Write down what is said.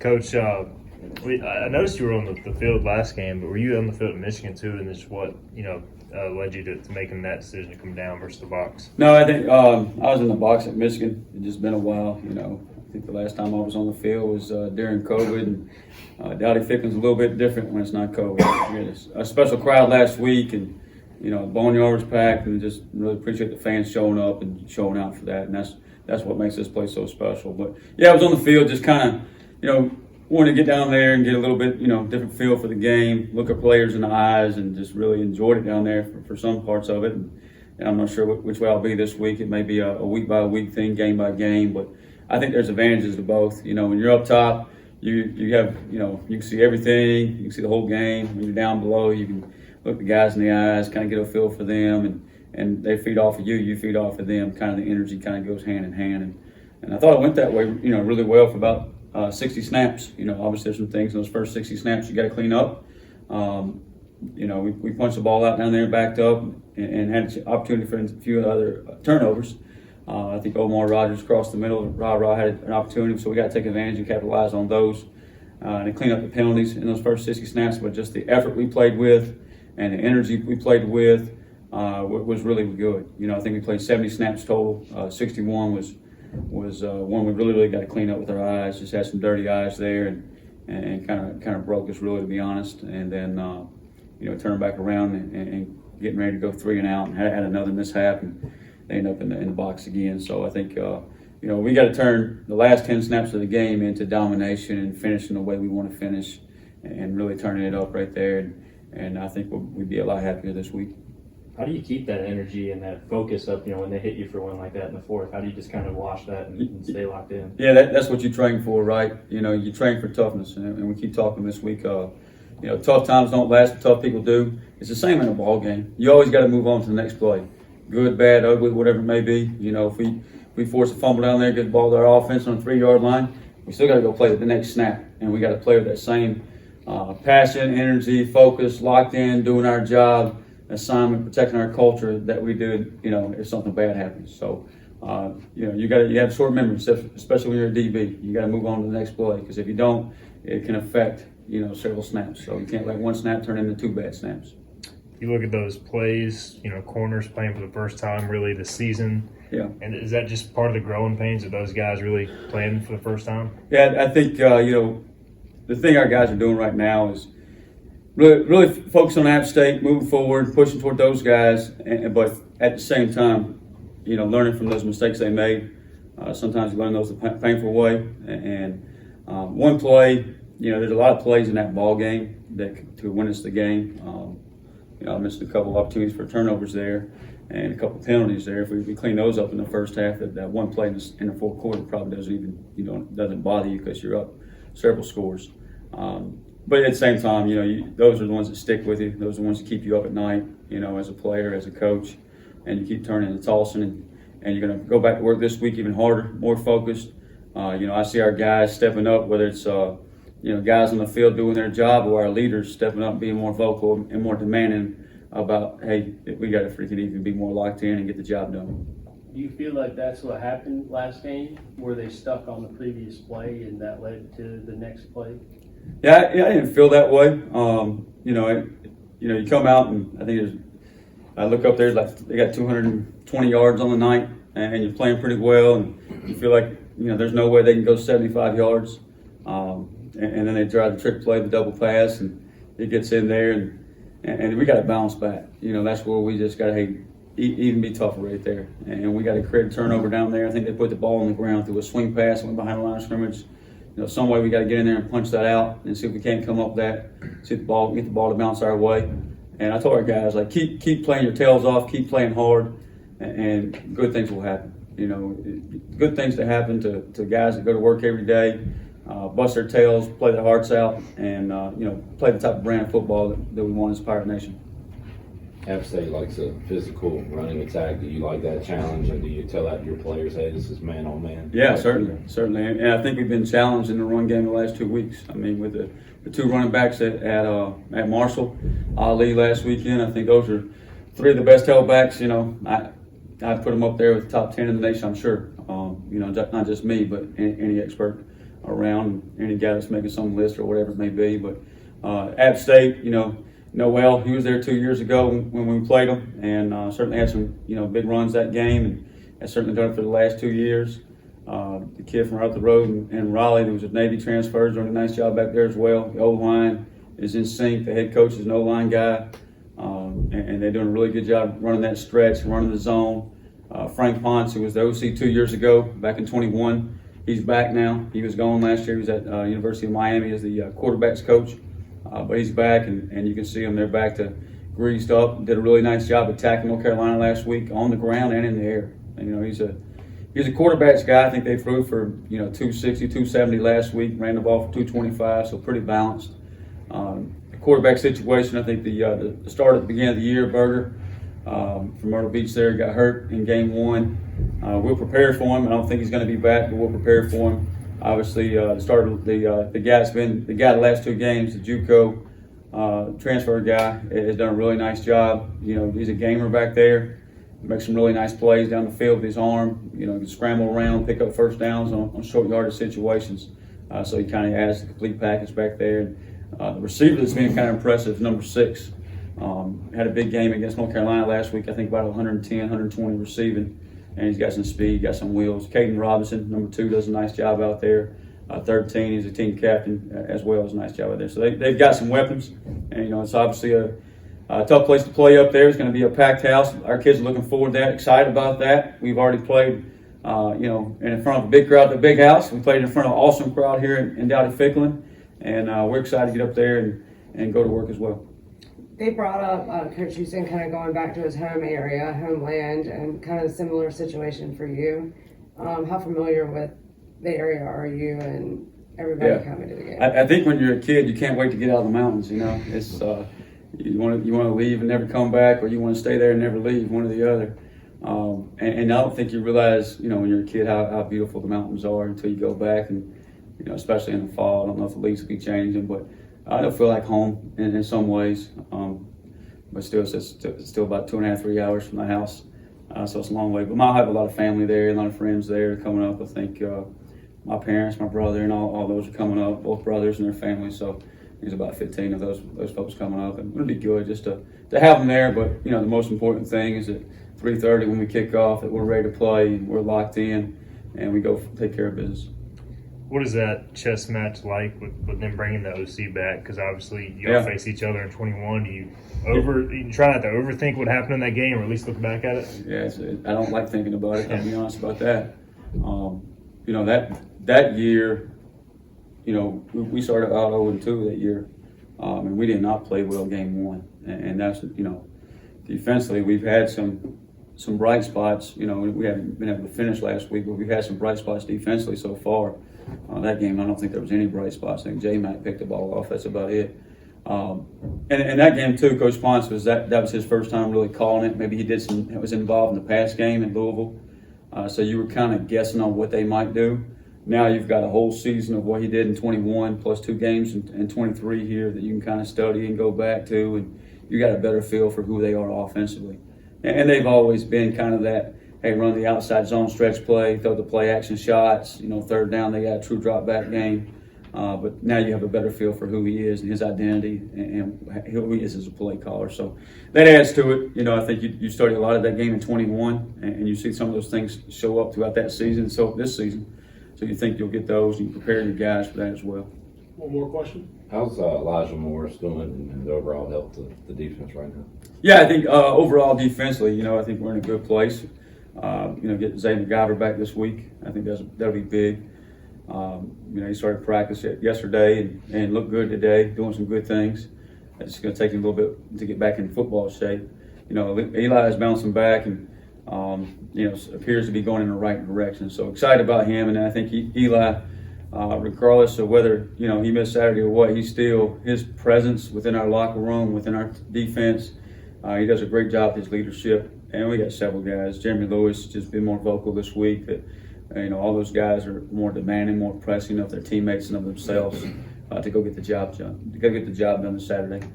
Coach, I noticed you were on the field last game, but were you on the field in Michigan too? And this what led you to making that decision to come down versus the box? No, I think I was in the box at Michigan. It's just been a while. I think the last time I was on the field was during COVID. And Dowdy Fickling's a little bit different when it's not COVID. We had a special crowd last week, and the boneyard was packed, and just really appreciate the fans showing up and showing out for that. And that's what makes this place so special. But yeah, I was on the field, just kind of wanted to get down there and get a little bit different feel for the game, look at players in the eyes, and just really enjoyed it down there for some parts of it. And I'm not sure which way I'll be this week. It may be a week by week thing, game by game, but I think there's advantages to both. When you're up top, you have you can see everything, you can see the whole game. When you're down below, you can look the guys in the eyes, kind of get a feel for them, and they feed off of you, you feed off of them. Kind of the energy kind of goes hand in hand, and I thought it went that way, really well for about 60 snaps. Obviously there's some things in those first 60 snaps you got to clean up. We punched the ball out down there, backed up, and had an opportunity for a few other turnovers. I think Omar Rogers crossed the middle. Ra had an opportunity, so we got to take advantage and capitalize on those and clean up the penalties in those first 60 snaps. But just the effort we played with and the energy we played with was really good. I think we played 70 snaps total. 61 was one we really got to clean up with our eyes. Just had some dirty eyes there, and kind of broke us, really, to be honest. And then turn back around and getting ready to go 3 and out, and had another mishap, and they end up in the box again. So I think we got to turn the last 10 snaps of the game into domination and finishing the way we want to finish, and really turning it up right there. And I think we'd be a lot happier this week. How do you keep that energy and that focus up, when they hit you for one like that in the fourth? How do you just kind of wash that and stay locked in? Yeah, that's what you train for, right? You train for toughness, and we keep talking this week. Tough times don't last, but tough people do. It's the same in a ball game. You always got to move on to the next play. Good, bad, ugly, whatever it may be. If we force a fumble down there, get the ball to our offense on the 3-yard line, we still got to go play with the next snap, and we got to play with that same passion, energy, focus, locked in, doing our job, assignment, protecting our culture that we do, if something bad happens. So, you have short memory, especially when you're a DB. You got to move on to the next play, because if you don't, it can affect, several snaps. So you can't let one snap turn into 2 bad snaps. You look at those plays, corners playing for the first time really this season. Yeah. And is that just part of the growing pains of those guys really playing for the first time? Yeah, I think, the thing our guys are doing right now is really focus on App State, moving forward, pushing toward those guys, but at the same time, learning from those mistakes they made. Sometimes you learn those the painful way. And one play, there's a lot of plays in that ball game that to win us the game. I missed a couple opportunities for turnovers there and a couple penalties there. If we clean those up in the first half, that one play in the fourth quarter probably doesn't even, doesn't bother you because you're up several scores. But at the same time, those are the ones that stick with you. Those are the ones that keep you up at night, as a player, as a coach, and you keep turning and tossing, and you're going to go back to work this week even harder, more focused. I see our guys stepping up, whether it's guys on the field doing their job, or our leaders stepping up, being more vocal and more demanding about, hey, we got to freaking even be more locked in and get the job done. Do you feel like that's what happened last game, where they stuck on the previous play and that led to the next play? Yeah, I didn't feel that way. You come out, and I think I look up there, like they got 220 yards on the night, and you're playing pretty well, and you feel like there's no way they can go 75 yards. And then they drive the trick play, the double pass, and it gets in there, and we got to bounce back. That's where we just got to even be tougher right there, and we got to create a turnover down there. I think they put the ball on the ground through a swing pass, went behind the line of scrimmage. Some way we got to get in there and punch that out and see if we can't come up that, get the ball to bounce our way. And I told our guys, like, keep playing your tails off, keep playing hard, and good things will happen. Good things to happen to guys that go to work every day, bust their tails, play their hearts out, and play the type of brand of football that we want as Pirate Nation. App State likes a physical running attack. Do you like that challenge, and do you tell that your players, hey, this is man on man? Yeah, certainly. And I think we've been challenged in the run game the last 2 weeks. I mean, with the 2 running backs at Marshall, Ali last weekend, I think those are 3 of the best tailbacks. I'd put them up there with the top 10 in the nation, I'm sure. Not just me, but any expert. around any guy that's making some list or whatever it may be. But App State, Noel, he was there 2 years ago when we played him, and certainly had some big runs that game, and has certainly done it for the last 2 years. The kid from right up the road in Raleigh, there was a Navy transfer, doing a nice job back there as well. The O-line is in sync. The head coach is an O-line guy, and they're doing a really good job running that stretch, running the zone. Frank Ponce, who was the OC 2 years ago, back in 21, he's back now. He was gone last year. He was at University of Miami as the quarterbacks coach, but he's back, and you can see him. They're back to greased up. Did a really nice job attacking North Carolina last week on the ground and in the air. And, he's a quarterbacks guy. I think they threw for 260, 270 last week. Ran the ball for 225, so pretty balanced. The quarterback situation, I think the start at the beginning of the year, Berger from Myrtle Beach there got hurt in game 1. We'll prepare for him. I don't think he's going to be back, but we'll prepare for him. Obviously, the guy's been the guy the last 2 games, the JUCO transfer guy, has done a really nice job. He's a gamer back there. Makes some really nice plays down the field with his arm. He can scramble around, pick up first downs on short yardage situations. So he kind of adds the complete package back there. And, the receiver that's been kind of impressive, number 6, had a big game against North Carolina last week. I think about 110, 120 receiving, and he's got some speed, got some wheels. Caden Robinson, number 2, does a nice job out there. 13, he's a team captain as well, as a nice job out there. So they've got some weapons, and it's obviously a tough place to play up there. It's going to be a packed house. Our kids are looking forward to that, excited about that. We've already played, in front of a big crowd at the big house. We played in front of an awesome crowd here in Dowdy-Ficklin, and we're excited to get up there and go to work as well. They brought up Coach Houston kind of going back to his home area, homeland, and kind of a similar situation for you. How familiar with the area are you and everybody coming to the game? I think when you're a kid, you can't wait to get out of the mountains. It's you want to leave and never come back, or you want to stay there and never leave, one or the other. And I don't think you realize, when you're a kid, how beautiful the mountains are until you go back, and especially in the fall. I don't know if the leaves will be changing, but I don't feel like home in some ways. But still, it's still about 2.5, 3 hours from the house, so it's a long way. But I have a lot of family there, a lot of friends there coming up. I think my parents, my brother, and all those are coming up, both brothers and their families. So there's about 15 of those folks coming up, and it'll be good just to have them there. But the most important thing is at 3:30 when we kick off that we're ready to play and we're locked in, and we go take care of business. What is that chess match like with them bringing the OC back? Because obviously you all face each other in 21. Do you try not to overthink what happened in that game, or at least look back at it? Yeah, I don't like thinking about it. I'll be honest about that. That year, we started out 0-2 that year, and we did not play well game 1. And that's defensively we've had some bright spots. We haven't been able to finish last week, but we've had some bright spots defensively so far. That game, I don't think there was any bright spots. I think J-Mac picked the ball off. That's about it. And that game too, Coach Ponce that was his first time really calling it. Maybe he was involved in the past game in Louisville, so you were kind of guessing on what they might do. Now you've got a whole season of what he did in 21 plus 2 games in 23 here that you can kind of study and go back to, and you got a better feel for who they are offensively. And they've always been kind of that, hey, run the outside zone stretch play, throw the play action shots, third down they got a true drop back game. But now you have a better feel for who he is and his identity and who he is as a play caller. So that adds to it. I think you study a lot of that game in 21, and you see some of those things show up throughout that season, so this season. So you think you'll get those, and you prepare your guys for that as well. One more question. How's Elijah Morris doing and the overall health of the defense right now? Yeah, I think overall defensively, I think we're in a good place. Get Zay McGyver back this week. I think that'll be big. He started practice yesterday and looked good today, doing some good things. It's going to take him a little bit to get back in football shape. Eli is bouncing back and appears to be going in the right direction. So excited about him, and I think Eli, regardless of whether he missed Saturday or what, his presence within our locker room, within our defense, he does a great job with his leadership. And we got several guys. Jeremy Lewis just been more vocal this week that all those guys are more demanding, more pressing of their teammates and of themselves to go get the job done. To go get the job done this Saturday.